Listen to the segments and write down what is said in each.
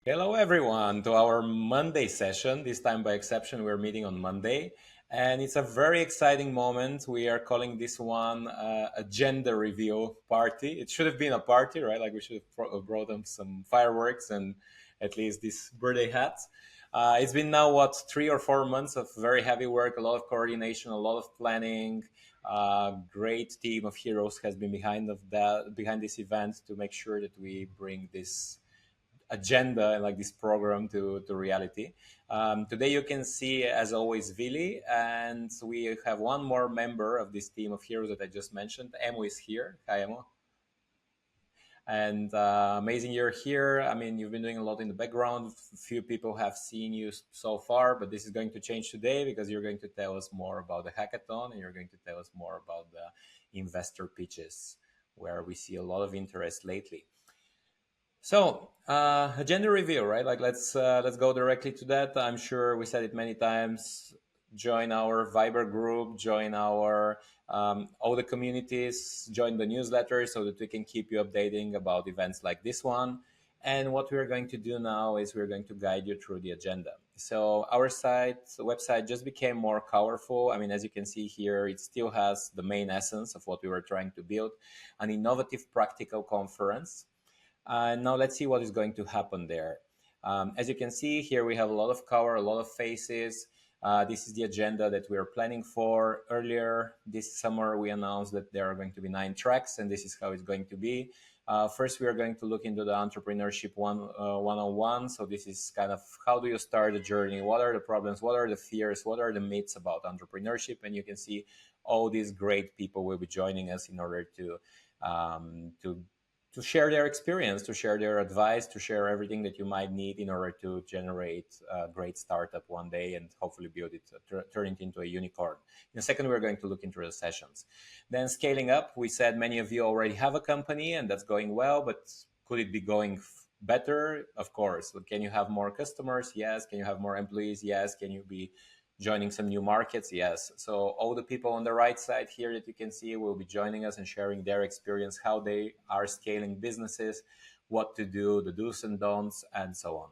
Hello, everyone, to our Monday session. This time, by exception, we're meeting on Monday. And it's a very exciting moment. We are calling this one a gender reveal party. It should have been a party, right? Like we should have brought them some fireworks and at least these birthday hats. It's been now, what, 3 or 4 months of very heavy work, a lot of coordination, a lot of planning. Great team of heroes has been behind this event to make sure that we bring this agenda and like this program to reality. Today you can see, as always, Vili, and we have one more member of this team of heroes that I just mentioned. Emo is here. Hi, Emo. And amazing you're here. I mean, you've been doing a lot in the background. Few people have seen you so far, but this is going to change today because you're going to tell us more about the hackathon and you're going to tell us more about the investor pitches, where we see a lot of interest lately. So, a gender reveal, right? Like, let's go directly to that. I'm sure we said it many times. Join our Viber group, join our all the communities, join the newsletter so that we can keep you updating about events like this one. And what we're going to do now is we're going to guide you through the agenda. So our website just became more colorful. I mean, as you can see here, it still has the main essence of what we were trying to build, an innovative, practical conference. Now let's see what is going to happen there. As you can see here, we have a lot of color, a lot of faces. This is the agenda that we are planning for. Earlier this summer, we announced that there are going to be 9 tracks, and this is how it's going to be. First, we are going to look into the entrepreneurship 101. So this is kind of how do you start a journey? What are the problems? What are the fears? What are the myths about entrepreneurship? And you can see all these great people will be joining us in order um, to to share their experience, to share their advice, to share everything that you might need in order to generate a great startup one day and hopefully build it, turn it into a unicorn. In a second, we're going to look into the sessions. Then scaling up, we said many of you already have a company and that's going well, but could it be going better? Of course. Can you have more customers? Yes. Can you have more employees? Yes. Can you be joining some new markets? Yes. So all the people on the right side here that you can see will be joining us and sharing their experience, how they are scaling businesses, what to do, the do's and don'ts, and so on.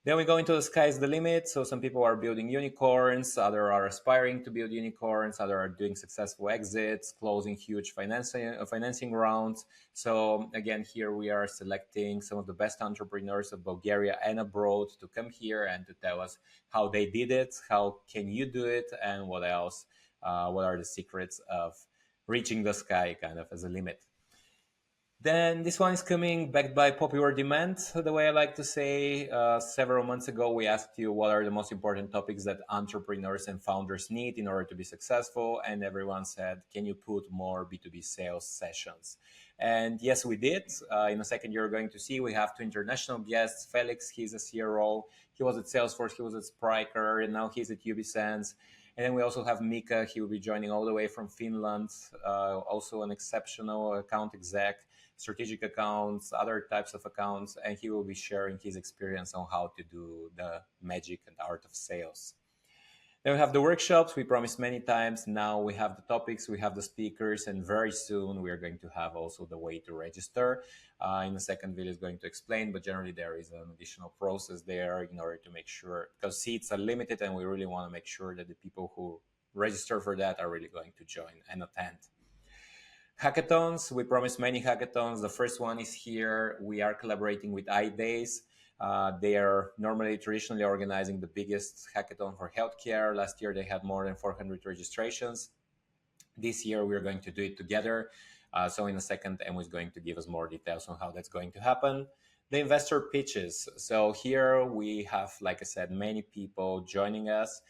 Then we go into the sky's the limit. So some people are building unicorns, others are aspiring to build unicorns, others are doing successful exits, closing huge financing rounds. So again, here we are selecting some of the best entrepreneurs of Bulgaria and abroad to come here and to tell us how they did it, how can you do it, and what else, what are the secrets of reaching the sky kind of as a limit. Then this one is coming backed by popular demand. The way I like to say, several months ago, we asked you what are the most important topics that entrepreneurs and founders need in order to be successful. And everyone said, can you put more B2B sales sessions? And yes, we did. In a second, you're going to see we have 2 international guests. Felix, he's a CRO. He was at Salesforce, he was at Spryker, and now he's at Ubisense. And then we also have Mika. He will be joining all the way from Finland, also an exceptional account exec, strategic accounts, other types of accounts, and he will be sharing his experience on how to do the magic and art of sales. Then we have the workshops we promised many times. Now we have the topics, we have the speakers, and very soon we are going to have also the way to register. In the second video is going to explain, but generally there is an additional process there in order to make sure, because seats are limited and we really want to make sure that the people who register for that are really going to join and attend. Hackathons, we promised many hackathons. The first one is here. We are collaborating with iDays. They are normally traditionally organizing the biggest hackathon for healthcare. Last year, they had more than 400 registrations. This year, we're going to do it together. So in a second, Emo is going to give us more details on how that's going to happen. The investor pitches. So here we have, like I said, many people joining us.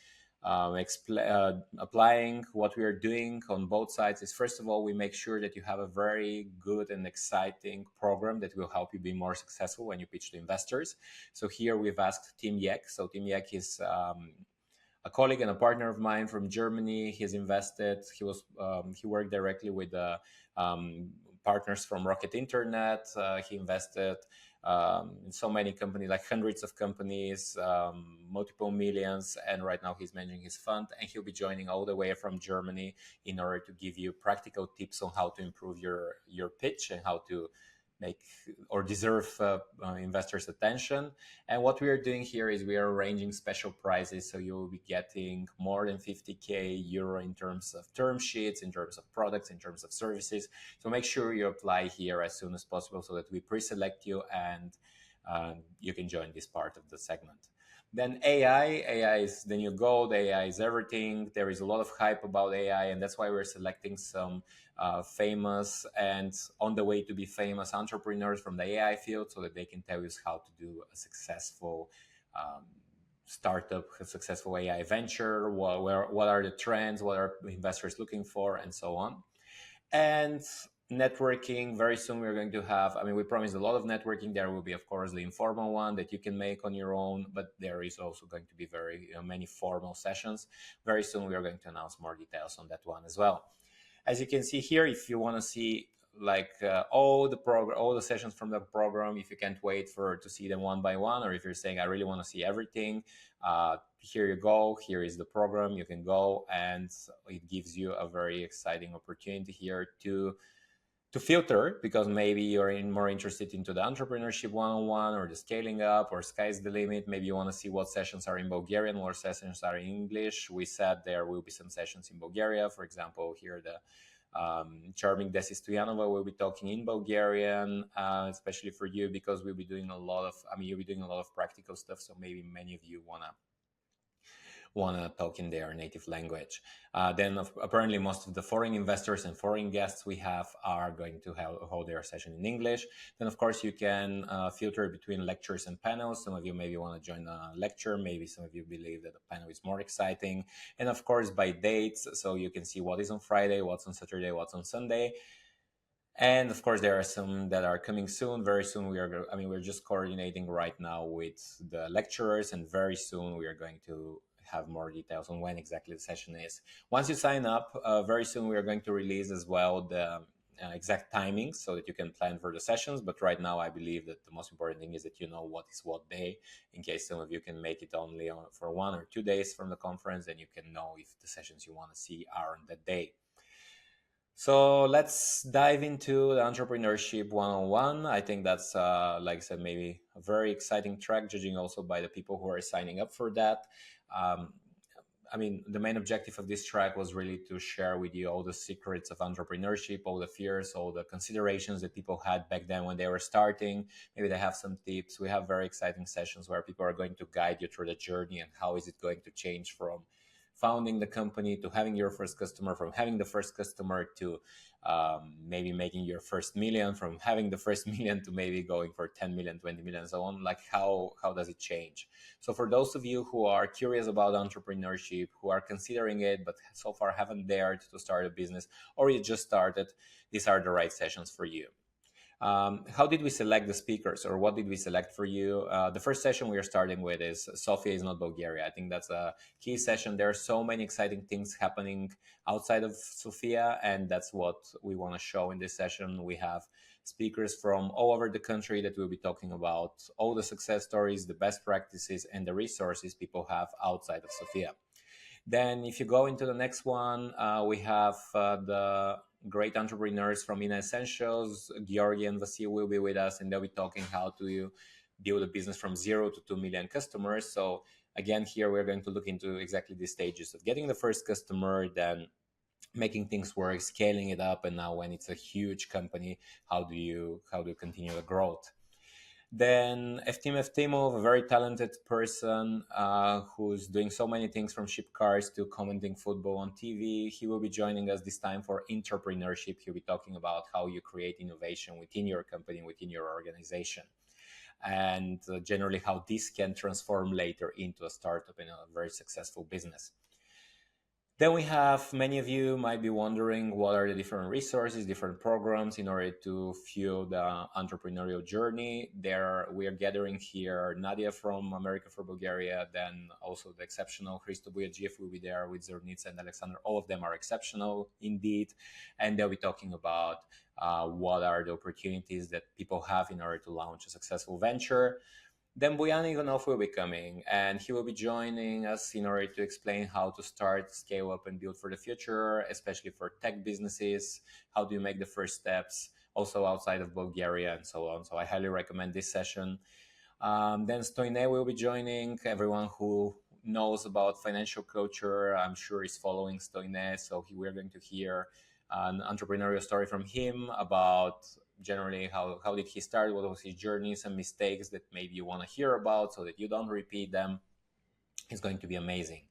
Applying what we are doing on both sides is, first of all, we make sure that you have a very good and exciting program that will help you be more successful when you pitch to investors. So here we've asked Tim Yek. So Tim Yek is a colleague and a partner of mine from Germany. He's invested. He worked directly with the partners from Rocket Internet. He invested in so many companies, like hundreds of companies, multiple millions, and right now he's managing his fund, and he'll be joining all the way from Germany in order to give you practical tips on how to improve your pitch and how to make or deserve investors' attention. And what we are doing here is we are arranging special prizes, so you will be getting more than 50k euro in terms of term sheets, in terms of products, in terms of services. So make sure you apply here as soon as possible so that we pre-select you and you can join this part of the segment. Then AI is the new gold. AI is everything. There is a lot of hype about AI, and that's why we're selecting some famous and on the way to be famous entrepreneurs from the AI field so that they can tell us how to do a successful startup, a successful AI venture, what are the trends, what are investors looking for, and so on. And networking, very soon we're going to have, I mean, we promised a lot of networking. There will be, of course, the informal one that you can make on your own, but there is also going to be very many formal sessions. Very soon we are going to announce more details on that one as well. As you can see here, if you want to see like all the sessions from the program, if you can't wait to see them one by one, or if you're saying I really want to see everything, here you go. Here is the program. You can go, and it gives you a very exciting opportunity here to filter, because maybe you're more interested into the entrepreneurship one-on-one or the scaling up or sky's the limit. Maybe you want to see what sessions are in Bulgarian, what sessions are in English. We said there will be some sessions in Bulgaria. For example, here the charming Desi Stoyanova will be talking in Bulgarian, especially for you, because we'll be doing a lot of, you'll be doing a lot of practical stuff. So maybe many of you want to talk in their native language. Then apparently most of the foreign investors and foreign guests we have are going to hold their session in English. Then of course you can filter between lectures and panels. Some of you maybe want to join a lecture. Maybe some of you believe that the panel is more exciting. And of course by dates, so you can see what is on Friday, what's on Saturday, what's on Sunday. And of course, there are some that are coming soon. Very soon, we're just coordinating right now with the lecturers, and very soon we are going to have more details on when exactly the session is. Once you sign up, very soon we are going to release as well the exact timings so that you can plan for the sessions. But right now, I believe that the most important thing is that you know what is what day, in case some of you can make it only for 1 or 2 days from the conference, and you can know if the sessions you want to see are on that day. So let's dive into the entrepreneurship one-on-one. I think that's, like I said, maybe a very exciting track, judging also by the people who are signing up for that. The main objective of this track was really to share with you all the secrets of entrepreneurship, all the fears, all the considerations that people had back then when they were starting. Maybe they have some tips. We have very exciting sessions where people are going to guide you through the journey and how is it going to change from founding the company to having your first customer, from having the first customer to maybe making your first million, from having the first million to maybe going for 10 million, 20 million, so on. Like how does it change? So for those of you who are curious about entrepreneurship, who are considering it, but so far haven't dared to start a business, or you just started, these are the right sessions for you. How did we select the speakers, or what did we select for you? The first session we are starting with is Sofia is not Bulgaria. I think that's a key session. There are so many exciting things happening outside of Sofia, and that's what we want to show in this session. We have speakers from all over the country that will be talking about all the success stories, the best practices, and the resources people have outside of Sofia. Then if you go into the next one, we have the great entrepreneurs from Ina Essentials. Georgi and Vasil will be with us, and they'll be talking how to build a business from 0 to 2 million customers. So again, here we're going to look into exactly the stages of getting the first customer, then making things work, scaling it up, and now when it's a huge company, how do you continue the growth? Then Eftim Eftimov, a very talented person who's doing so many things, from ship cars to commenting football on TV. He will be joining us this time for entrepreneurship. He'll be talking about how you create innovation within your company, within your organization, and generally how this can transform later into a startup and a very successful business. Then we have, many of you might be wondering, what are the different resources, different programs in order to fuel the entrepreneurial journey. We are gathering here Nadia from America for Bulgaria, then also the exceptional Hristo Bujadžiev will be there with Zornitsa and Alexander. All of them are exceptional indeed. And they'll be talking about what are the opportunities that people have in order to launch a successful venture. Then Boyan Ivanov will be coming, and he will be joining us in order to explain how to start, scale up, and build for the future, especially for tech businesses. How do you make the first steps? also outside of Bulgaria and so on. So I highly recommend this session. Then Stoine will be joining. Everyone who knows about financial culture, I'm sure, is following Stoine. So we're going to hear an entrepreneurial story from him about generally how did he start, what was his journey, some mistakes that maybe you want to hear about so that you don't repeat them. It's going to be amazing.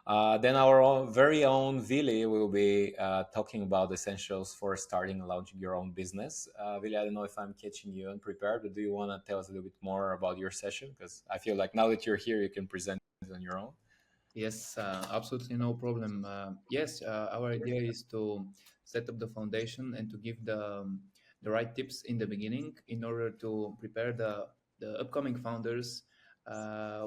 Then our very own Vili will be talking about essentials for starting and launching your own business. Vili, I don't know if I'm catching you unprepared, but do you want to tell us a little bit more about your session? Because I feel like now that you're here, you can present it on your own. Yes, absolutely no problem. Yes, our idea is to set up the foundation and to give the right tips in the beginning in order to prepare the upcoming founders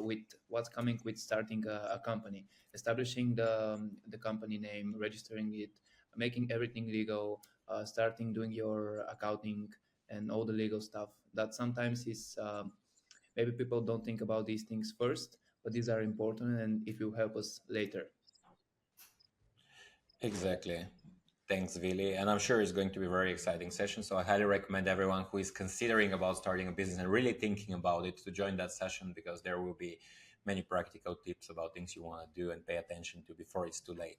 with what's coming with starting a company, establishing the company name, registering it, making everything legal, starting doing your accounting and all the legal stuff. That sometimes is maybe people don't think about these things first, but these are important and it will help us later. Exactly. Thanks, Vili. And I'm sure it's going to be a very exciting session. So I highly recommend everyone who is considering about starting a business and really thinking about it to join that session, because there will be many practical tips about things you want to do and pay attention to before it's too late.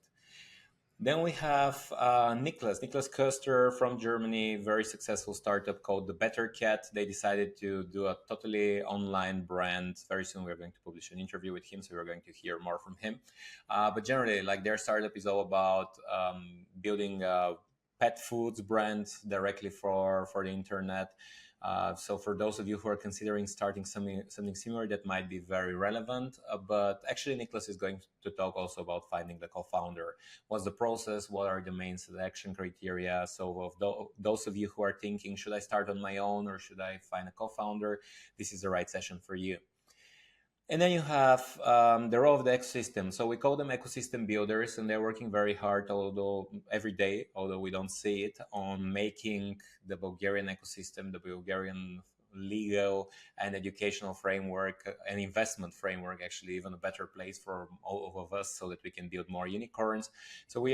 Then we have Niklas Köster from Germany, very successful startup called The Better Cat. They decided to do a totally online brand. Very soon we're going to publish an interview with him, so we're going to hear more from him. But generally, like, their startup is all about building a pet foods brand directly for the internet. So for those of you who are considering starting something similar, that might be very relevant. But actually, Niklas is going to talk also about finding the co-founder. What's the process? What are the main selection criteria? So of those of you who are thinking, should I start on my own or should I find a co-founder? This is the right session for you. And then you have the role of the ecosystem. So we call them ecosystem builders, and they're working very hard, although every day, although we don't see it, on making the Bulgarian ecosystem, the Bulgarian legal and educational framework and investment framework, actually even a better place for all of us, so that we can build more unicorns. So we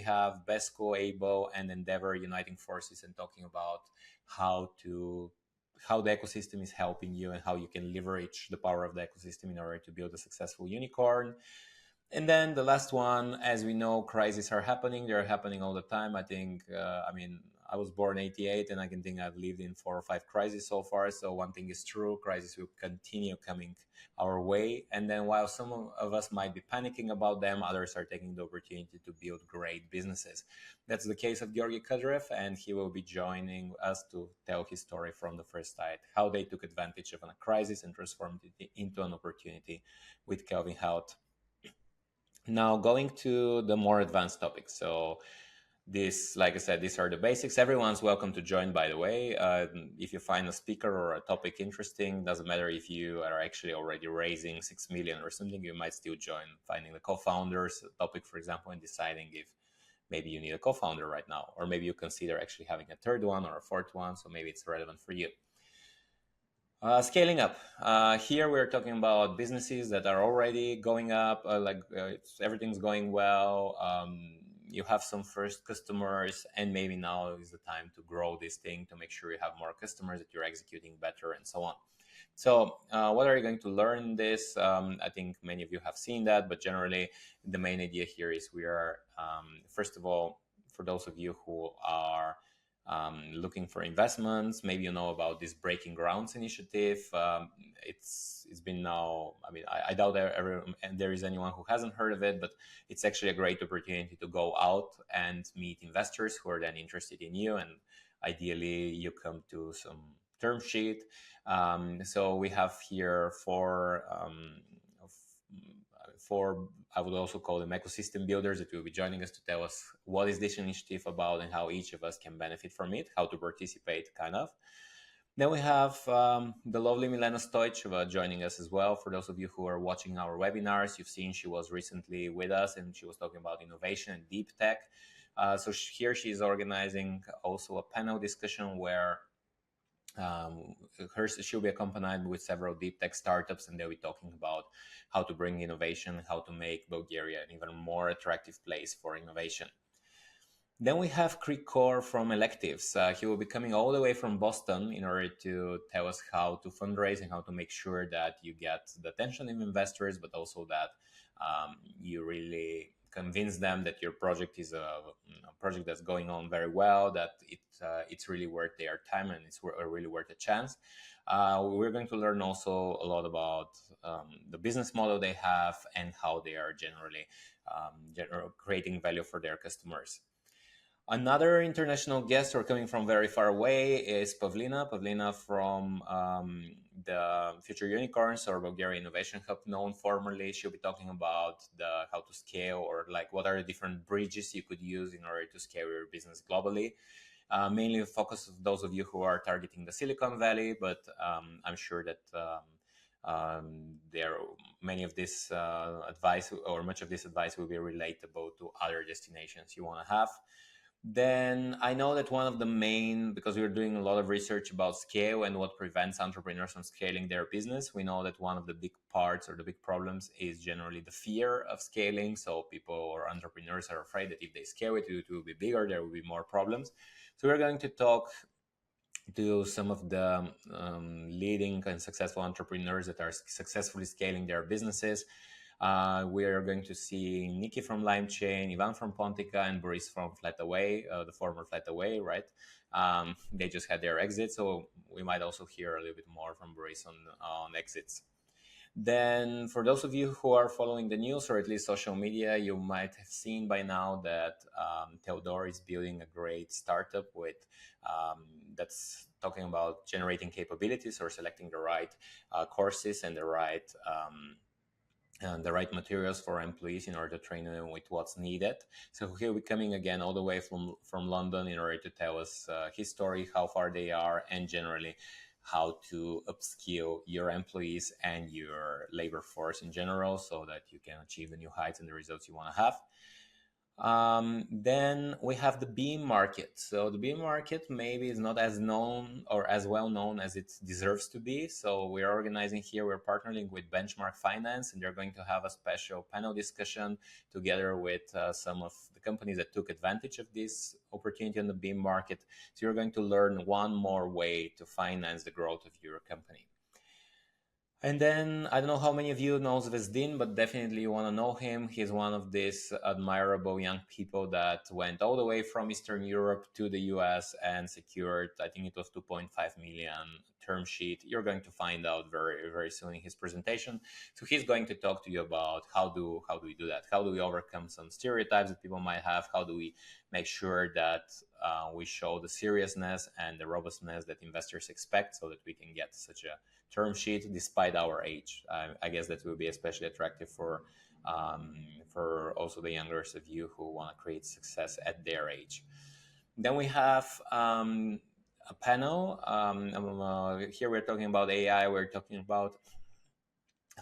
have Besco, Able, and Endeavor uniting forces and talking about how the ecosystem is helping you and how you can leverage the power of the ecosystem in order to build a successful unicorn. And then the last one, as we know, crises are happening. They're happening all the time. I think, I was born 88, and I can think I've lived in 4 or 5 crises so far. So one thing is true, crises will continue coming our way. And then while some of us might be panicking about them, others are taking the opportunity to build great businesses. That's the case of Georgi Kadrev, and he will be joining us to tell his story from the first side, how they took advantage of a crisis and transformed it into an opportunity with Kelvin Hout. Now, going to the more advanced topics. So this, like I said, these are the basics. Everyone's welcome to join, by the way. If you find a speaker or a topic interesting, doesn't matter if you are actually already raising 6 million or something, you might still join, finding the co-founders topic, for example, and deciding if maybe you need a co-founder right now, or maybe you consider actually having a third one or a fourth one, so maybe it's relevant for you. Scaling up. Here we're talking about businesses that are already going up, everything's going well. You have some first customers, and maybe now is the time to grow this thing, to make sure you have more customers, that you're executing better, and so on. So what are you going to learn in this? I think many of you have seen that, but generally the main idea here is we are, first of all, for those of you who are looking for investments, maybe you know about this Breaking Grounds initiative. It's been now, I doubt there is anyone who hasn't heard of it, but it's actually a great opportunity to go out and meet investors who are then interested in you, and ideally you come to some term sheet. So we have here four, I would also call them ecosystem builders, that will be joining us to tell us what is this initiative about and how each of us can benefit from it, how to participate, kind of. Then we have the lovely Milena Stoicheva joining us as well. For those of you who are watching our webinars, you've seen she was recently with us, and she was talking about innovation and deep tech. So here she is organizing also a panel discussion where she'll be accompanied with several deep tech startups, and they'll be talking about how to bring innovation, how to make Bulgaria an even more attractive place for innovation. Then we have Krikor from Electives. He will be coming all the way from Boston in order to tell us how to fundraise and how to make sure that you get the attention of investors, but also that you really convince them that your project is a project that's going on very well, that it's really worth their time and it's really worth a chance. We're going to learn also a lot about the business model they have and how they are generally creating value for their customers. Another international guest who are coming from very far away is Pavlina. Pavlina from the Future Unicorns or Bulgaria Innovation Hub, known formerly. She'll be talking about how to scale, or like what are the different bridges you could use in order to scale your business globally. Mainly focus of those of you who are targeting the Silicon Valley, but I'm sure that there many of this advice, or much of this advice, will be relatable to other destinations you want to have. Then I know that one of the main, because we're doing a lot of research about scale and what prevents entrepreneurs from scaling their business, we know that one of the big parts or the big problems is generally the fear of scaling. So people or entrepreneurs are afraid that if they scale it, it will be bigger, there will be more problems. So we're going to talk to some of the leading and successful entrepreneurs that are successfully scaling their businesses. We are going to see Nikki from LimeChain, Ivan from Pontica, and Boris from Flataway, the former Flataway, right? They just had their exit, so we might also hear a little bit more from Boris on exits. Then, for those of you who are following the news or at least social media, you might have seen by now that Todor is building a great startup with that's talking about generating capabilities or selecting the right courses and the right materials for employees in order to train them with what's needed. So he'll be coming again all the way from London in order to tell us his story, how far they are, and generally how to upskill your employees and your labor force in general so that you can achieve the new heights and the results you want to have. Then we have the Beam market. So the Beam market maybe is not as known or as well known as it deserves to be. So we're organizing here, we're partnering with Benchmark Finance, and they're going to have a special panel discussion together with some of the companies that took advantage of this opportunity on the Beam market. So you're going to learn one more way to finance the growth of your company. And then I don't know how many of you knows Vesdin, but definitely you want to know him. He's one of these admirable young people that went all the way from Eastern Europe to the US and secured, I think it was 2.5 million term sheet. You're going to find out very, very soon in his presentation. So he's going to talk to you about how do we do that? How do we overcome some stereotypes that people might have? How do we make sure that we show the seriousness and the robustness that investors expect so that we can get such a term sheet despite our age. I guess that will be especially attractive for also the youngers of you who want to create success at their age. Then we have a panel. Here we're talking about AI. We're talking about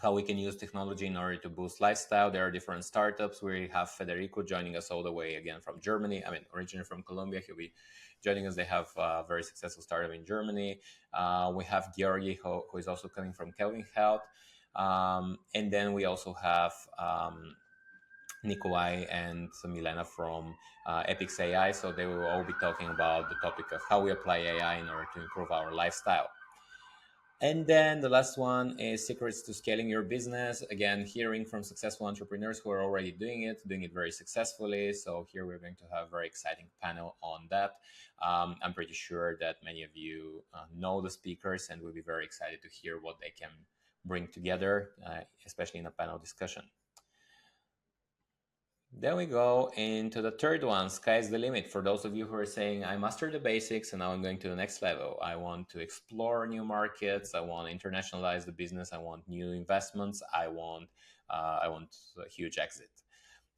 how we can use technology in order to boost lifestyle. There are different startups. We have Federico joining us all the way again from Germany. I mean, originally from Colombia. He'll be joining us. They have a very successful startup in Germany. We have Georgi, who is also coming from Kelvin Health. And then we also have Nikolai and Milena from Epix AI. So they will all be talking about the topic of how we apply AI in order to improve our lifestyle. And then the last one is secrets to scaling your business. Again, hearing from successful entrepreneurs who are already doing it very successfully. So here we're going to have a very exciting panel on that. I'm pretty sure that many of you know the speakers and will be very excited to hear what they can bring together, especially in a panel discussion. Then we go into the third one, sky's the limit. For those of you who are saying, I mastered the basics and now I'm going to the next level. I want to explore new markets. I want to internationalize the business. I want new investments. I want a huge exit.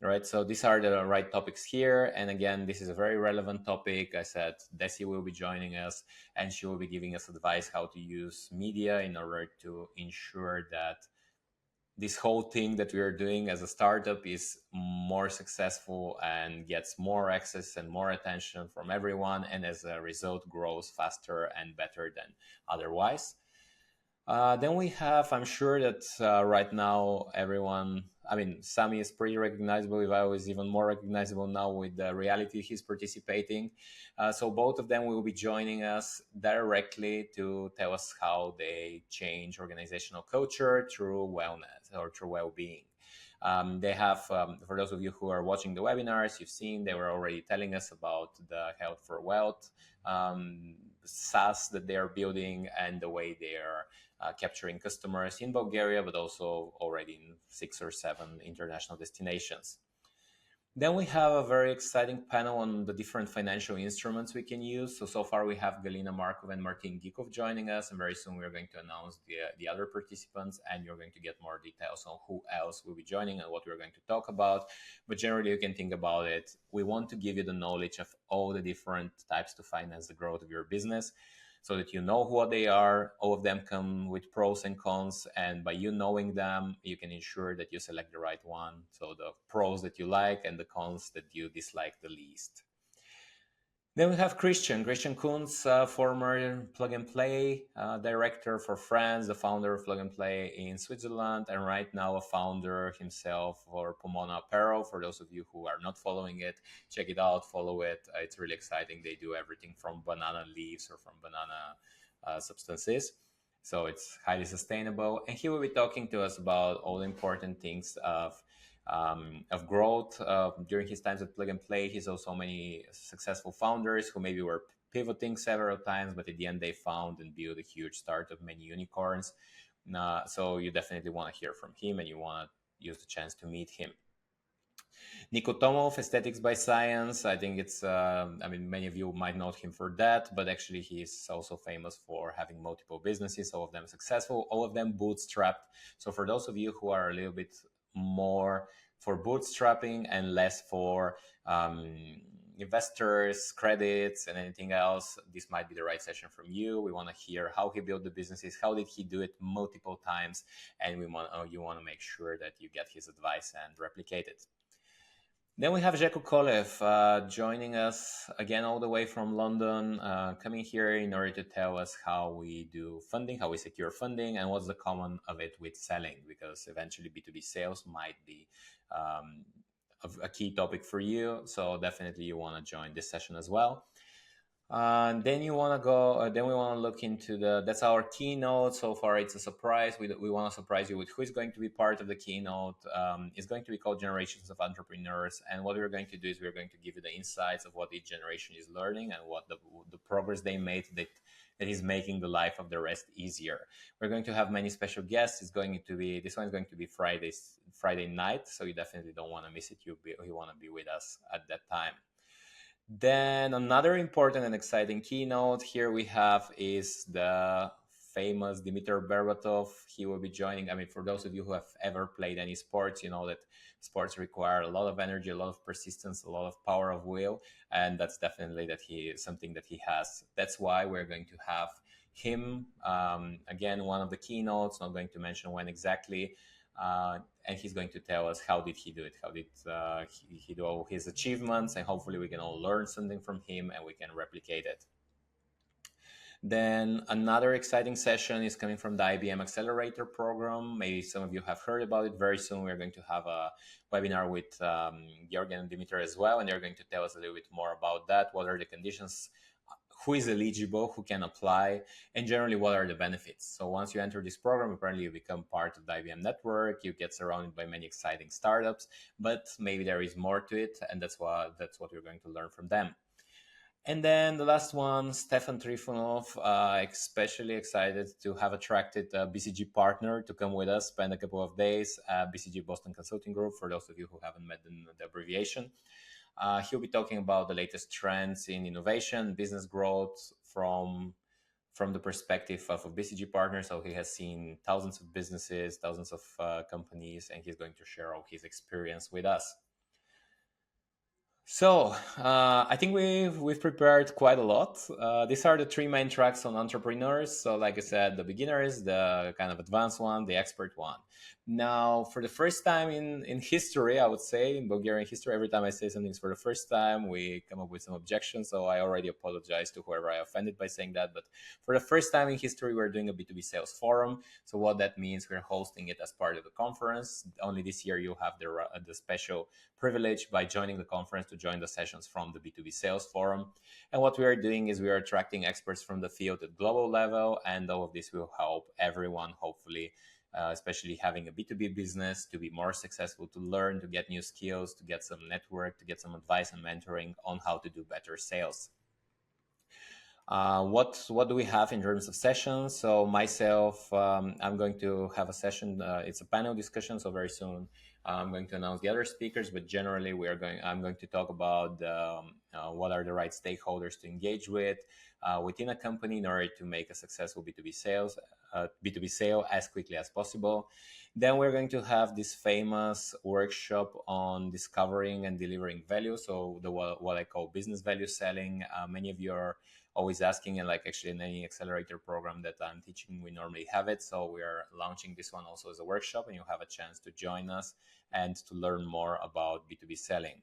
All right, so these are the right topics here. And again, this is a very relevant topic. I said Desi will be joining us and she will be giving us advice how to use media in order to ensure that this whole thing that we are doing as a startup is more successful and gets more access and more attention from everyone, and as a result grows faster and better than otherwise. Then we have, I'm sure that right now everyone, I mean, Sami is pretty recognizable. Ivaio is even more recognizable now with the reality he's participating. So both of them will be joining us directly to tell us how they change organizational culture through wellness or through well-being. They have, for those of you who are watching the webinars, you've seen they were already telling us about the Health for Wealth SaaS that they are building and the way they are capturing customers in Bulgaria, but also already in 6 or 7 international destinations. Then we have a very exciting panel on the different financial instruments we can use. So far we have Galina Markov and Martin Gikov joining us, and very soon we're going to announce the other participants, and you're going to get more details on who else will be joining and what we're going to talk about. But generally, you can think about it. We want to give you the knowledge of all the different types to finance the growth of your business, so that you know what they are. All of them come with pros and cons, and by you knowing them, you can ensure that you select the right one. So the pros that you like and the cons that you dislike the least. Then we have Christian Kunz, former Plug and Play director for France, the founder of Plug and Play in Switzerland, and right now a founder himself for Pomona Apparel. For those of you who are not following it, check it out, follow it. It's really exciting. They do everything from banana leaves or from banana substances. So it's highly sustainable. And he will be talking to us about all the important things of growth. During his times at Plug and Play, he saw so many successful founders who maybe were pivoting several times, but at the end they found and built a huge startup, many unicorns. So you definitely want to hear from him, and you want to use the chance to meet him. Nico Tomov, Aesthetics by Science. I think it's, I mean, many of you might know him for that, but actually he's also famous for having multiple businesses, all of them successful, all of them bootstrapped. So for those of you who are a little bit more for bootstrapping and less for investors, credits, and anything else, this might be the right session from you. We want to hear how he built the businesses, how did he do it multiple times, and you want to make sure that you get his advice and replicate it. Then we have Željko Kolev joining us again all the way from London, coming here in order to tell us how we do funding, how we secure funding, and what's the common of it with selling, because eventually B2B sales might be a key topic for you. So definitely you want to join this session as well. Then you want to go. Then we want to look into that's our keynote. So far, it's a surprise. We want to surprise you with who is going to be part of the keynote. It's going to be called Generations of Entrepreneurs. And what we're going to do is we're going to give you the insights of what each generation is learning and what the progress they made that is making the life of the rest easier. We're going to have many special guests. This one is going to be Friday night. So you definitely don't want to miss it. You want to be with us at that time. Then another important and exciting keynote here we have is the famous Dimitar Berbatov. He will be joining. I mean, for those of you who have ever played any sports, you know that sports require a lot of energy, a lot of persistence, a lot of power of will, and that's definitely something that he has. That's why we're going to have him again, one of the keynotes. Not going to mention when exactly. And he's going to tell us how did he do it, how did he do all his achievements, and hopefully we can all learn something from him and we can replicate it. Then another exciting session is coming from the IBM Accelerator program. Maybe some of you have heard about it. Very soon we're going to have a webinar with Georgian and Dimitar as well, and they're going to tell us a little bit more about that. What are the conditions? Who is eligible, who can apply, and generally what are the benefits. So once you enter this program, apparently you become part of the IBM network, you get surrounded by many exciting startups, but maybe there is more to it, and that's what we're going to learn from them. And then the last one, Stefan Trifonov, especially excited to have attracted a BCG partner to come with us, spend a couple of days, BCG Boston Consulting Group, for those of you who haven't met the abbreviation. He'll be talking about the latest trends in innovation, business growth from the perspective of a BCG partner. So he has seen thousands of businesses, thousands of companies, and he's going to share all his experience with us. I think we've prepared quite a lot. These are the three main tracks on entrepreneurs. So, like I said, the beginners, the kind of advanced one, the expert one. Now, for the first time in history, I would say in Bulgarian history, every time I say something is for the first time, we come up with some objections. So I already apologize to whoever I offended by saying that. But for the first time in history, we're doing a B2B sales forum. So what that means, we're hosting it as part of the conference. Only this year you have the special privilege by joining the conference to join the sessions from the B2B sales forum. And what we are doing is we are attracting experts from the field at global level, and all of this will help everyone, hopefully, especially having a B2B business, to be more successful, to learn, to get new skills, to get some network, to get some advice and mentoring on how to do better sales. What do we have in terms of sessions? So myself, I'm going to have a session. It's a panel discussion. So very soon, I'm going to announce the other speakers. But generally, I'm going to talk about what are the right stakeholders to engage with within a company in order to make a successful B2B sale as quickly as possible. Then we're going to have this famous workshop on discovering and delivering value. So what I call business value selling. Many of you are always asking, and like actually in any accelerator program that I'm teaching, we normally have it. So we are launching this one also as a workshop, and you'll have a chance to join us and to learn more about B2B selling.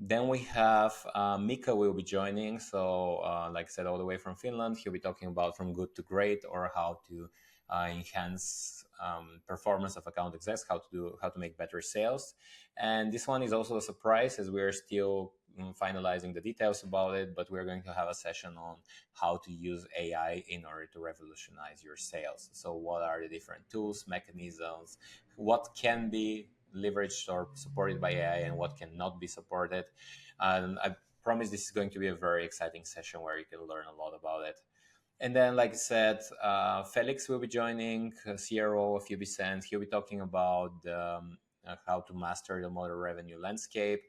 Then we have Mika will be joining. So like I said, all the way from Finland, he'll be talking about from good to great, or how to enhance performance of account execs, how to make better sales. And this one is also a surprise, as we're still finalizing the details about it, but we're going to have a session on how to use AI in order to revolutionize your sales. So what are the different tools, mechanisms, what can be leveraged or supported by AI and what cannot be supported. And I promise this is going to be a very exciting session where you can learn a lot about it. And then, like I said, Felix will be joining, CRO of UBCent. He'll be talking about how to master the model revenue landscape.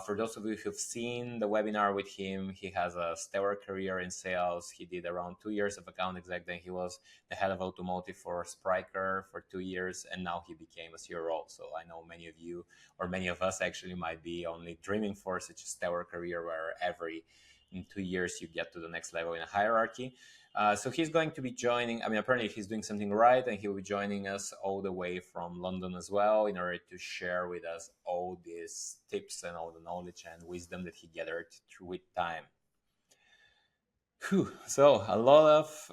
For those of you who've seen the webinar with him, he has a stellar career in sales. He did around 2 years of account exec. Then he was the head of automotive for Spryker for 2 years, and now he became a CRO. So I know many of you, or many of us actually, might be only dreaming for such a stellar career where every in 2 years you get to the next level in a hierarchy. So he's going to be joining. I mean, apparently he's doing something right, and he will be joining us all the way from London as well, in order to share with us all these tips and all the knowledge and wisdom that he gathered through with time. Whew. So a lot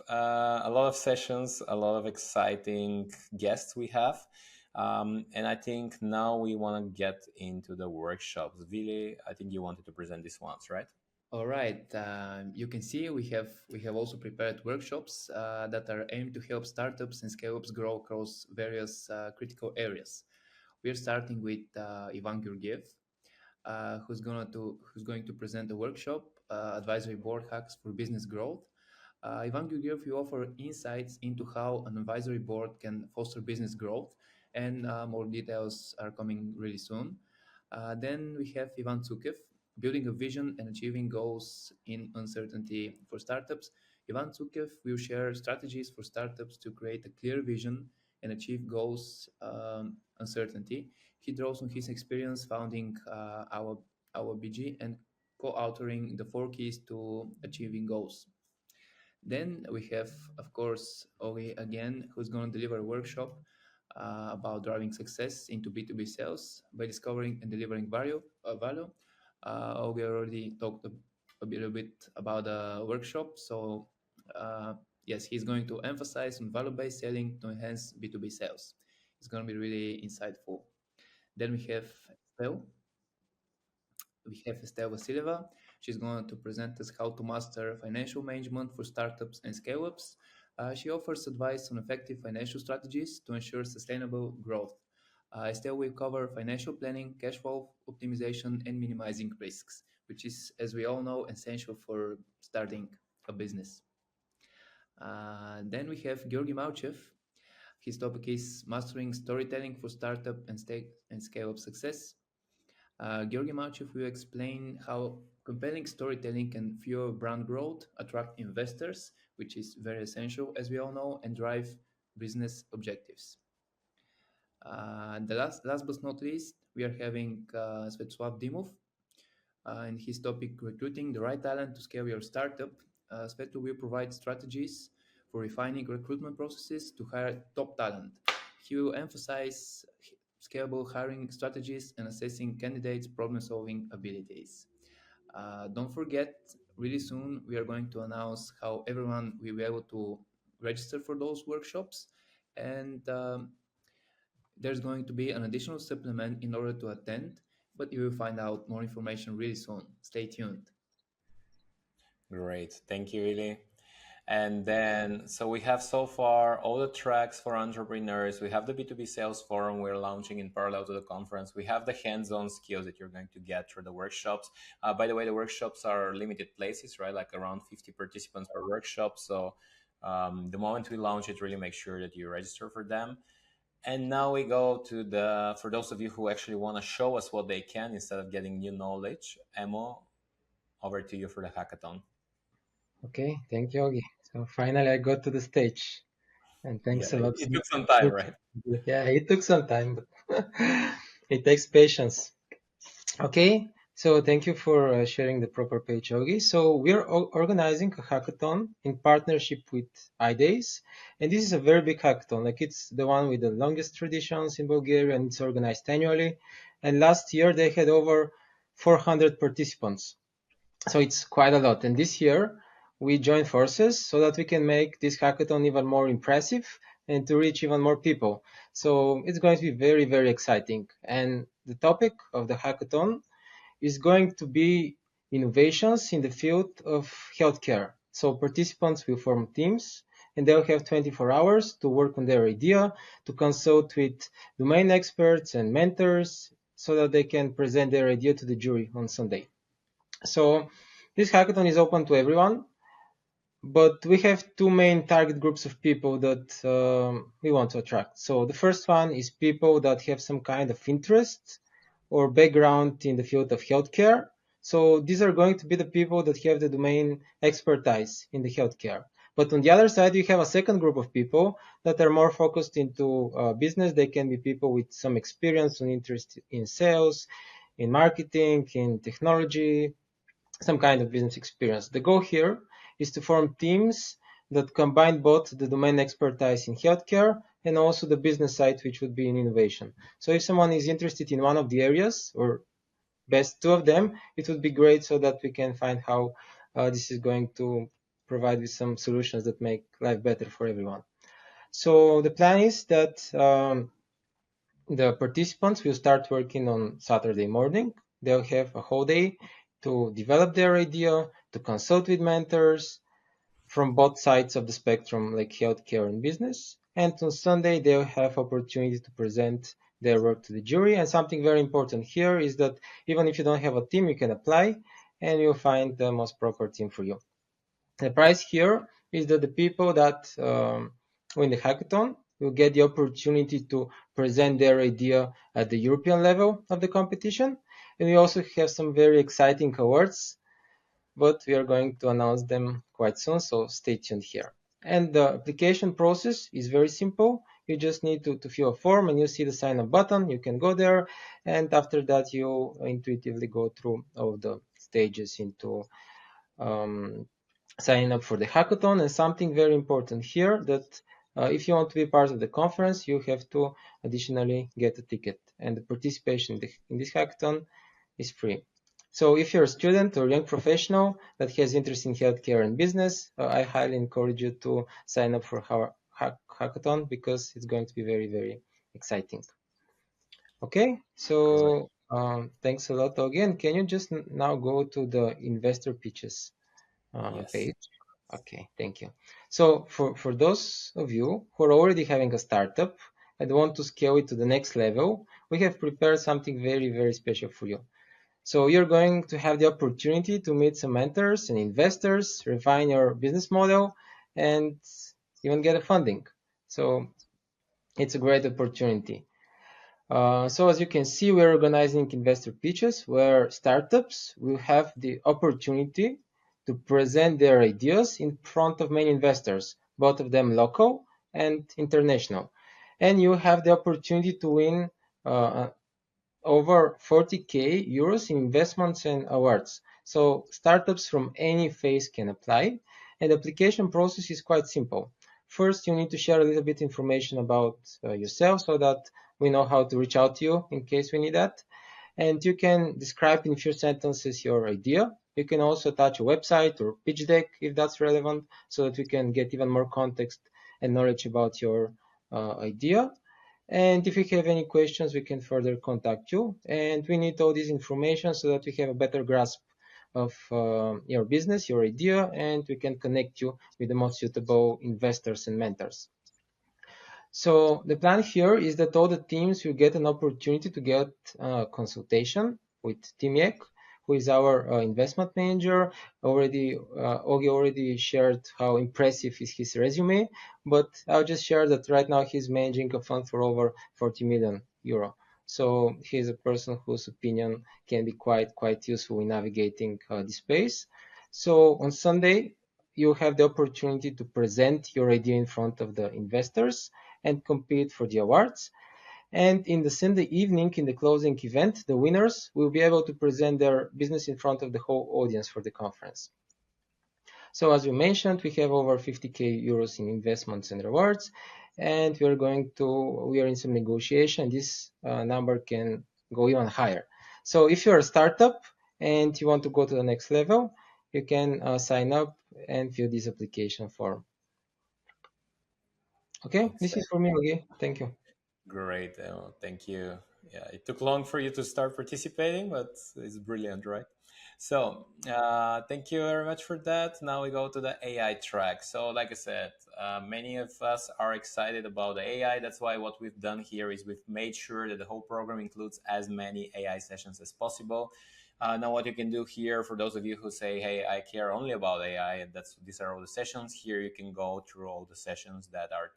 of sessions, a lot of exciting guests we have. And I think now we want to get into the workshops. Vili, I think you wanted to present these ones, right? All right. You can see we have also prepared workshops that are aimed to help startups and scale-ups grow across various critical areas. We're starting with Ivan Georgiev, who's going to present a workshop, advisory board hacks for business growth. Ivan Georgiev will offer insights into how an advisory board can foster business growth, and more details are coming really soon. Then we have Ivan Tsukev, building a vision and achieving goals in uncertainty for startups. Ivan Tsukev will share strategies for startups to create a clear vision and achieve goals uncertainty. He draws on his experience founding our BG and co-authoring the 4 keys to achieving goals. Then we have, of course, Oli again, who's going to deliver a workshop about driving success into B2B sales by discovering and delivering value. We already talked a little bit about the workshop. So, yes, he's going to emphasize on value-based selling to enhance B2B sales. It's going to be really insightful. Then we have Estelle Vasileva. She's going to present us how to master financial management for startups and scale ups. She offers advice on effective financial strategies to ensure sustainable growth. Estelle will cover financial planning, cash flow optimization, and minimizing risks, which is, as we all know, essential for starting a business. Then we have Georgy Mauchev. His topic is mastering storytelling for startup and scale up success. Georgi Marchev will explain how compelling storytelling can fuel brand growth, attract investors, which is very essential, as we all know, and drive business objectives. The last but not least, we are having Svetslav Dimov, in his topic, recruiting the right talent to scale your startup. Sveto will provide strategies for refining recruitment processes to hire top talent. He will emphasize scalable hiring strategies and assessing candidates' problem solving abilities. Don't forget, really soon we are going to announce how everyone will be able to register for those workshops. And there's going to be an additional supplement in order to attend, but you will find out more information really soon. Stay tuned. Great. Thank you, Ili. And then, so we have so far all the tracks for entrepreneurs. We have the B2B sales forum we're launching in parallel to the conference. We have the hands-on skills that you're going to get through the workshops. By the way, the workshops are limited places, right? Like around 50 participants per workshop. So the moment we launch it, really make sure that you register for them. And now we go to for those of you who actually want to show us what they can instead of getting new knowledge. Emo, over to you for the hackathon. Okay, thank you, Ogi. So finally I got to the stage, and Yeah, thanks a lot. it took some time, right? Yeah, it took some time, but it takes patience. Okay, so thank you for sharing the proper page, Ogi. So we're organizing a hackathon in partnership with iDays, and this is a very big hackathon. Like, it's the one with the longest traditions in Bulgaria, and it's organized annually. And last year they had over 400 participants. So it's quite a lot. And this year we joined forces so that we can make this hackathon even more impressive and to reach even more people. So it's going to be very, very exciting. And the topic of the hackathon is going to be innovations in the field of healthcare. So participants will form teams and they'll have 24 hours to work on their idea, to consult with domain experts and mentors so that they can present their idea to the jury on Sunday. So this hackathon is open to everyone, but we have two main target groups of people that we want to attract. So the first one is people that have some kind of interest or background in the field of healthcare. So these are going to be the people that have the domain expertise in the healthcare. But on the other side, you have a second group of people that are more focused into business. They can be people with some experience and interest in sales, in marketing, in technology, some kind of business experience. The goal here is to form teams that combine both the domain expertise in healthcare and also the business side, which would be in innovation. So if someone is interested in one of the areas, or best two of them, it would be great so that we can find how this is going to provide with some solutions that make life better for everyone. So the plan is that the participants will start working on Saturday morning. They'll have a whole day to develop their idea, to consult with mentors from both sides of the spectrum, like healthcare and business. And on Sunday, they'll have opportunity to present their work to the jury. And something very important here is that even if you don't have a team, you can apply and you'll find the most proper team for you. The prize here is that the people that win the hackathon will get the opportunity to present their idea at the European level of the competition. And we also have some very exciting awards, but we are going to announce them quite soon, so stay tuned here. And the application process is very simple. You just need to fill a form and you see the sign up button. You can go there, and after that you intuitively go through all the stages into signing up for the hackathon. And something very important here, that if you want to be part of the conference, you have to additionally get a ticket, and the participation in this hackathon is free. So if you're a student or young professional that has interest in healthcare and business, I highly encourage you to sign up for our hackathon, because it's going to be very, very exciting. Okay, so thanks a lot again. Can you just now go to the investor pitches Yes. page? Okay, thank you. So for those of you who are already having a startup and want to scale it to the next level, we have prepared something very, very special for you. So you're going to have the opportunity to meet some mentors and investors, refine your business model, and even get a funding. So it's a great opportunity. So as you can see, we're organizing investor pitches where startups will have the opportunity to present their ideas in front of many investors, both of them local and international. And you have the opportunity to win over 40k euros in investments and awards. So startups from any phase can apply, and the application process is quite simple. First, you need to share a little bit information about yourself so that we know how to reach out to you in case we need that. And you can describe in a few sentences your idea. You can also attach a website or pitch deck if that's relevant, so that we can get even more context and knowledge about your idea. And if we have any questions, we can further contact you. And we need all this information so that we have a better grasp of your business, your idea, and we can connect you with the most suitable investors and mentors. So the plan here is that all the teams will get an opportunity to get consultation with DreamX, who is our investment manager. Ogi already shared how impressive is his resume, but I'll just share that right now he's managing a fund for over 40 million euro. So he's a person whose opinion can be quite useful in navigating this space. So on Sunday, you have the opportunity to present your idea in front of the investors and compete for the awards. And in the Sunday evening, in the closing event, the winners will be able to present their business in front of the whole audience for the conference. So as we mentioned, we have over 50k euros in investments and rewards, and we are in some negotiation. This number can go even higher. So if you're a startup and you want to go to the next level, you can sign up and fill this application form. Okay, this is for me, okay? Thank you. Great. Thank you. Yeah, it took long for you to start participating, but it's brilliant, right? So, thank you very much for that. Now we go to the AI track. So, like I said, many of us are excited about the AI. That's why what we've done here is we've made sure that the whole program includes as many AI sessions as possible. Now, what you can do here, for those of you who say, "Hey, I care only about AI," and these are all the sessions. Here, you can go through all the sessions that are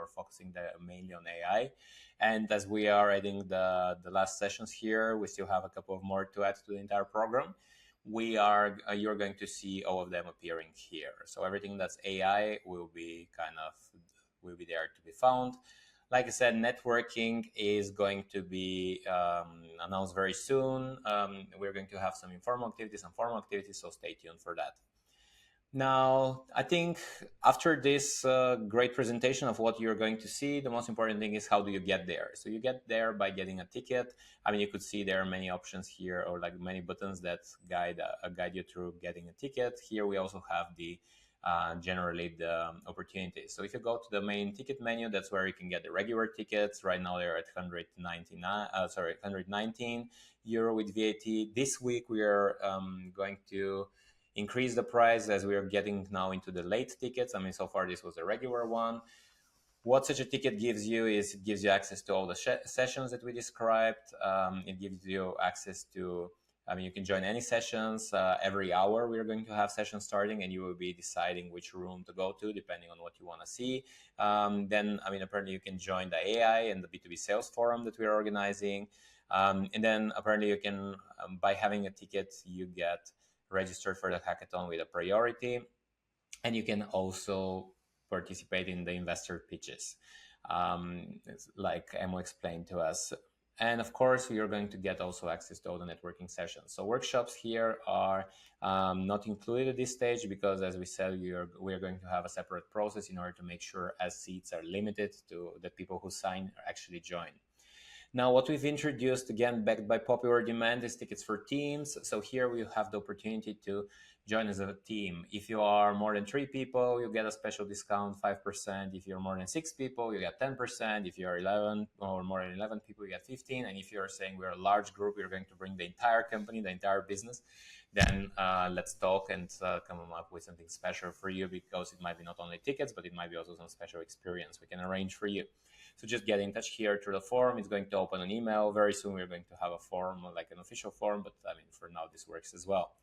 focusing mainly on AI. And as we are adding the last sessions here, we still have a couple of more to add to the entire program. You're going to see all of them appearing here. So everything that's AI will be there to be found. Like I said, networking is going to be announced very soon. We're going to have some informal activities and formal activities, so stay tuned for that. Now, I think after this great presentation of what you're going to see, the most important thing is how do you get there? So you get there by getting a ticket. I mean, you could see there are many options here, or like many buttons that guide you through getting a ticket. Here we also have generally the opportunities. So if you go to the main ticket menu, that's where you can get the regular tickets. Right now they're at 119 euro with VAT. This week we are going to increase the price as we are getting now into the late tickets. I mean, so far this was a regular one. What such a ticket gives you is it gives you access to all the sessions that we described. It gives you access to, I mean, you can join any sessions. Every hour we're going to have sessions starting, and you will be deciding which room to go to depending on what you want to see. Then, I mean, apparently you can join the AI and the B2B sales forum that we're organizing. And then apparently you can, by having a ticket, you get registered for the hackathon with a priority, and you can also participate in the investor pitches, like Emo explained to us. And of course, you're going to get also access to all the networking sessions. So workshops here are not included at this stage because, as we said, we are going to have a separate process in order to make sure as seats are limited to the people who sign actually join. Now, what we've introduced, again, backed by popular demand, is tickets for teams. So here we have the opportunity to join as a team. If you are more than 3 people, you get a special discount, 5%. If you're more than 6 people, you get 10%. If you're 11 or more than 11 people, you get 15. And if you're saying we're a large group, we're going to bring the entire company, the entire business, then let's talk and come up with something special for you, because it might be not only tickets, but it might be also some special experience we can arrange for you. So just get in touch here through the form. It's going to open an email. Very soon we're going to have a form, like an official form, but I mean, for now, this works as well.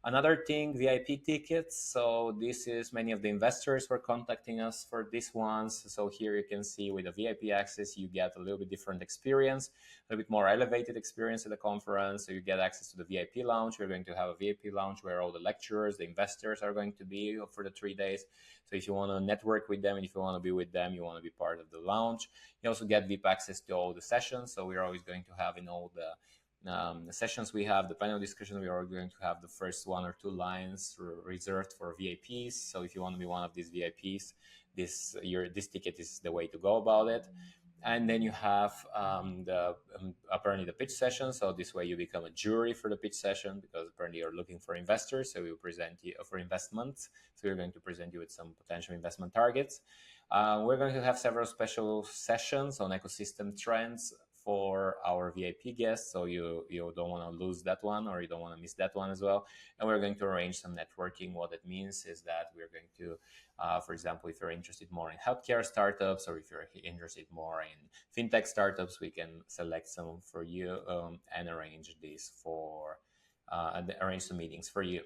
Another thing, VIP tickets. So this is many of the investors were contacting us for these ones. So here you can see with the VIP access, you get a little bit different experience, a little bit more elevated experience at the conference. So you get access to the VIP lounge. We're going to have a VIP lounge where all the lecturers, the investors are going to be for the 3 days. So if you want to network with them and if you want to be with them, you want to be part of the lounge. You also get VIP access to all the sessions. So we're always going to have in all the sessions we have, the panel discussion, we are going to have the first 1 or 2 lines reserved for VIPs. So if you want to be one of these VIPs, this ticket is the way to go about it. And then you have apparently the pitch session. So this way you become a jury for the pitch session, because apparently you're looking for investors. So we will present you for investments. So we're going to present you with some potential investment targets. We're going to have several special sessions on ecosystem trends for our VIP guests, so you don't want to lose that one, or you don't want to miss that one as well. And we're going to arrange some networking. What it means is that we're going to, for example, if you're interested more in healthcare startups, or if you're interested more in fintech startups, we can select some for you and arrange this for arrange some meetings for you.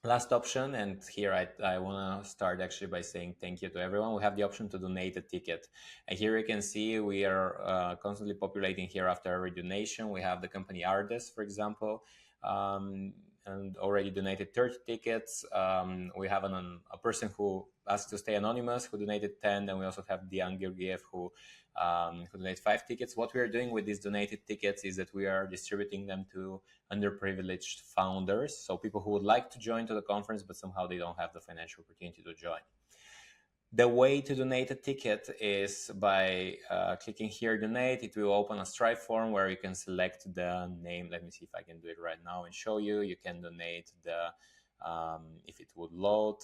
Last option, and here I want to start actually by saying thank you to everyone. We have the option to donate a ticket, and here you can see we are constantly populating here after every donation. We have the company Ardes, for example, and already donated 30 tickets. We have a person who asked to stay anonymous who donated 10, and we also have Dian Georgiev who donated 5 tickets. What we are doing with these donated tickets is that we are distributing them to underprivileged founders, so people who would like to join to the conference but somehow they don't have the financial opportunity to join. The way to donate a ticket is by clicking here, donate. It will open a Stripe form where you can select the name. Let me see if I can do it right now and show you. You can donate if it would load,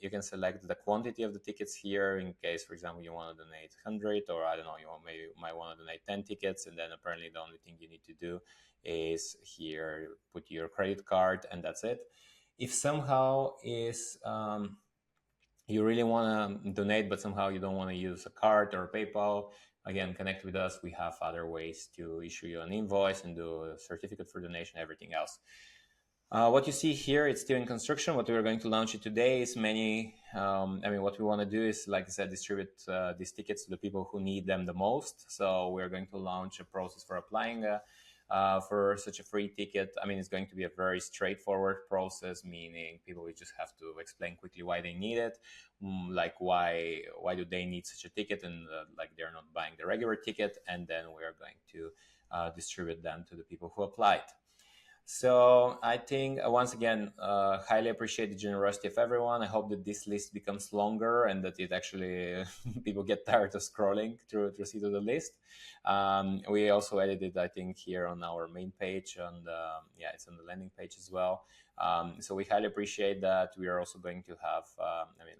you can select the quantity of the tickets here in case, for example, you want to donate 100, or I don't know, maybe might want to donate 10 tickets. And then apparently the only thing you need to do is here, put your credit card, and that's it. If somehow you really want to donate, but somehow you don't want to use a card or PayPal, again, connect with us. We have other ways to issue you an invoice and do a certificate for donation, everything else. What you see here, it's still in construction. What we're going to launch it today is what we want to do is, like I said, distribute these tickets to the people who need them the most. So we're going to launch a process for applying for such a free ticket. It's going to be a very straightforward process, meaning people will just have to explain quickly why they need it, like why do they need such a ticket, and like they're not buying the regular ticket, and then we're going to distribute them to the people who applied. So I think, once again, highly appreciate the generosity of everyone. I hope that this list becomes longer and that it actually people get tired of scrolling through to see to the list. We also edited, I think, here on our main page, and it's on the landing page as well. So we highly appreciate that. We are also going to have,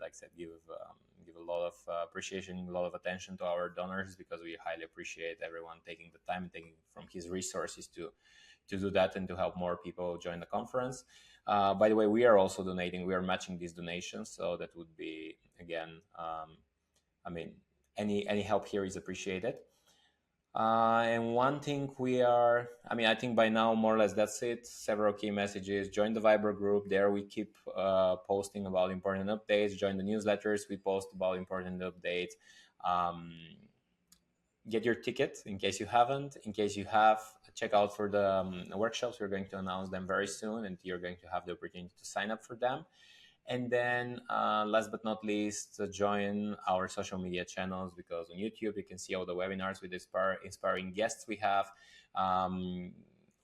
like I said, give a lot of appreciation, a lot of attention to our donors, because we highly appreciate everyone taking the time, taking from his resources to do that and to help more people join the conference. By the way, we are also donating. We are matching these donations, so that would be, again, any help here is appreciated. And one thing I think by now, more or less, that's it. Several key messages. Join the Viber group. There we keep posting about important updates. Join the newsletters. We post about important updates. Get your ticket in case you haven't. In case you have, check out for the workshops. We're going to announce them very soon, and you're going to have the opportunity to sign up for them. And then last but not least, join our social media channels, because on YouTube you can see all the webinars with inspiring guests we have.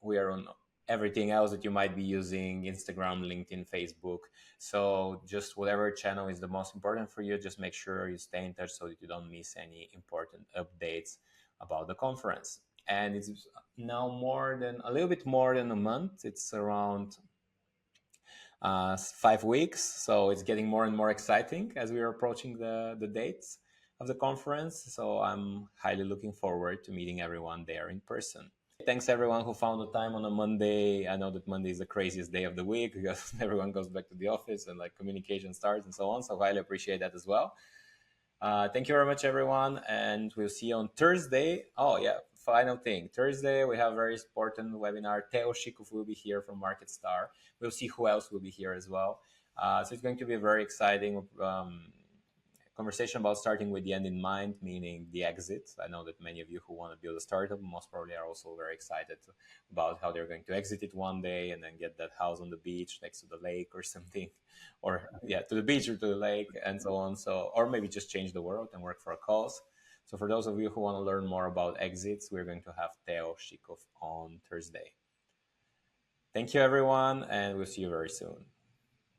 We are on everything else that you might be using: Instagram, LinkedIn, Facebook. So just whatever channel is the most important for you, just make sure you stay in touch so that you don't miss any important updates about the conference. And it's now a little bit more than a month. It's around 5 weeks. So it's getting more and more exciting as we are approaching the dates of the conference. So I'm highly looking forward to meeting everyone there in person. Thanks everyone who found the time on a Monday. I know that Monday is the craziest day of the week because everyone goes back to the office and like communication starts and so on. So highly appreciate that as well. Thank you very much, everyone. And we'll see you on Thursday. Oh yeah, final thing. Thursday, we have a very important webinar. Teo Shikov will be here from MarketStar. We'll see who else will be here as well. So it's going to be a very exciting conversation about starting with the end in mind, meaning the exit. I know that many of you who want to build a startup most probably are also very excited about how they're going to exit it one day and then get that house on the beach next to the lake or something, or yeah, to the beach or to the lake and so on. So, or maybe just change the world and work for a cause. So for those of you who want to learn more about exits, we're going to have Teo Shikov on Thursday. Thank you, everyone, and we'll see you very soon.